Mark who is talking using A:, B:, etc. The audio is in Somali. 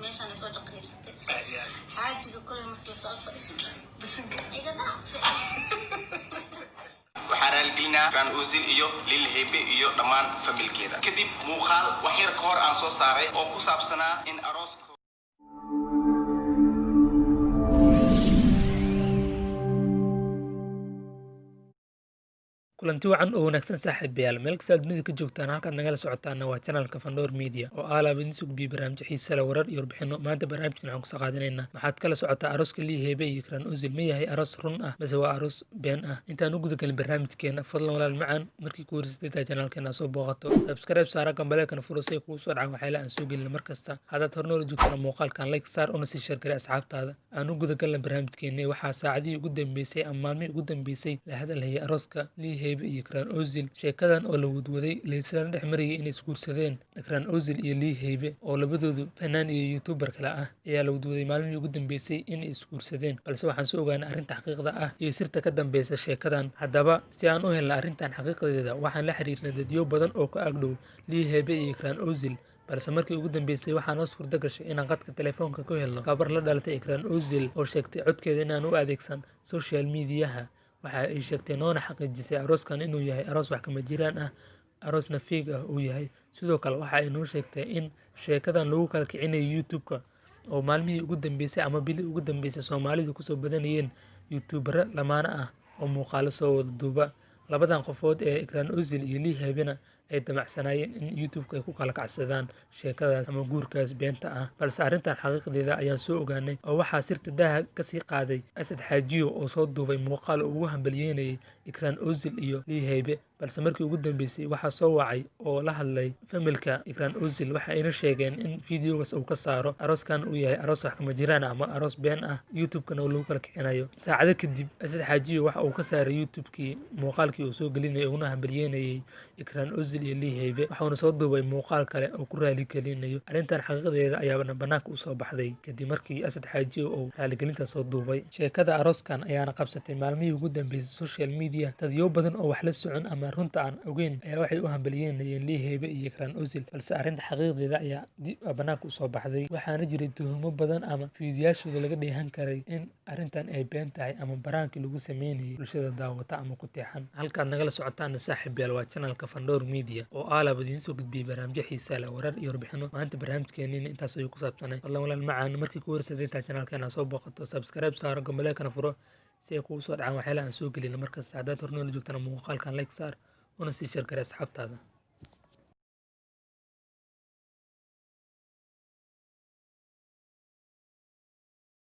A: meeshaan soo jaqriibsatay xaajiga kulay markii soo fadhiistay iga dhaaf
B: waxaan raalgelinaa Ikraan Ozil iyo Lil Hebe iyo dhammaan familkeeda kadib muuqaal wax yar ka hor aan soo saaray oo ku saabsanaa in arooska
C: kulanti wacan oo wanaagsan saaxiibayaal meel kasta dunida ka joogtaan halkaad nagala socotaana waa channelka Fandor Media oo aalaaba idin soo gudbiya barnaamij xiiso leh warar iyo warbixino maanta barnaamijkan waxaan ku soo qaadanaynaa maxaad kala socotaa arooska Lil Hebe iyo Ikraan Ozil ma yahay aroos run ah mise waa aroos been ah intaan u guda galin barnaamijkeena fadlan walaal macaan markii ku horeysay channelkeena soo booqato subscribe saara gambaleelkana furo si kuu soo dhacaan waxyaalaha aan soo gelin mar kasta hadaad hor noola joogtana muuqaalkan like saar una sii share garay asxaabtaada aan u guda galin barnaamijkeena waxaa saacadii ugu dambeysay ama maalmihii ugu dambeysay la hadalhayay arooska Lil Hebe iyo Ikraan Ozil sheekadan oo la wadwaday leysana dhex marayay inay isguursadeen Ikraan Ozil iyo Lil Hebe oo labadoodu fanaan iyo youtuber kala ah ayaa la wadwaday maalmihii ugu dambeysay inay isguursadeen balse waxaan soo ogaanay arrinta xaqiiqda ah iyo sirta ka dambeysa sheekadan haddaba si aan u helna arrintan xaqiiqadeeda waxaan la xiriirnay dadyo badan oo ka agdhow Lil Hebe iyo Ikraan Ozil balse markii ugu dambeysay waxaa noo suurta gashay inaan qadka telefoonka ku helno gabar la dhalatay Ikraan Ozil oo sheegtay codkeeda inaan u adeegsan social mediaha waxa ay sheegtay noona xaqiijisay arooskan inuu yahay aroos wax kama jiraan ah aroosna feeg ah uu yahay sidoo kale waxa ay noo sheegtay in sheekadan lagu kala kicinayo YouTube-ka oo maalmihii ugu dambeysay ama bilii ugu dambeysay Soomaalidu ku soo badanayeen YouTuber lamaana ah oo muuqaalo soo wada duuba labadan qofood ee Ikraan Ozil iyo Lil Hebena ay damacsanayeen in YouTube-ka ay ku kala kacsadaan sheekadaas ama guurkaas beenta ah balse arrintan xaqiiqdeeda ayaan soo ogaanay oo waxaa sirta daaha ka sii qaaday Asad Xaajiyo oo soo duubay muuqaal ugu hambalyeynayay Ikraan Ozil iyo Lil Hebe balse markii ugu dambeysay waxaa soo wacay oo la hadlay familka Ikraan Ozil waxa ayna sheegeen in videogaas uu ka saaro arooskan uu yahay aroos wax kama jiraan ama aroos been ah YouTube-kana lagu kala kicinayo saacado kadib Asad Xaajiyo waxa uu ka saaray YouTube-kii muuqaalkii uu soo gelinayay una hambalyeynayay Ikraan Ozil iyo Lil Hebe waxaana soo duubay muuqaal kale oo ku raali gelinayo arrintan xaqiiqdeeda ayaana banaanka u soo baxday kadib markii Asad Xaajiyo uu raaligelinta soo duubay sheekada arooskan ayaana qabsatay maalmihii ugu dambeysay social media dadyo badan oo wax la socon ama runta aan ogeyn ayaa waxay u hambalyeynayeen Lil Hebe iyo Ikraan Ozil balse arrinta xaqiiqdeeda ayaa banaanka u soo baxday waxaana jiray tuhumo badan ama fiidiyaashooda laga dheehan karay in arrintan ay been tahay ama baraankii lagu sameynayay bulshada daawata ama ku teexan halkaad nagala socotaana saaxiibayaal waa channelka Fandor Media oo aalaaba idin soo gudbiyay barnaamij xiiso leh warar iyo warbixino maanta barnaamijkeena intaas ayuu ku saabsanay fadlan walaal macaan markii ku horeysay channelkeena soo booqato subscribe saaro gambaleelkana furo si ay kuu soo dhacaan waxyaalaha aan soo gelin markasta haddaad hor noola joogtana muuqaalkan like saar una sii share garay asxaabtaada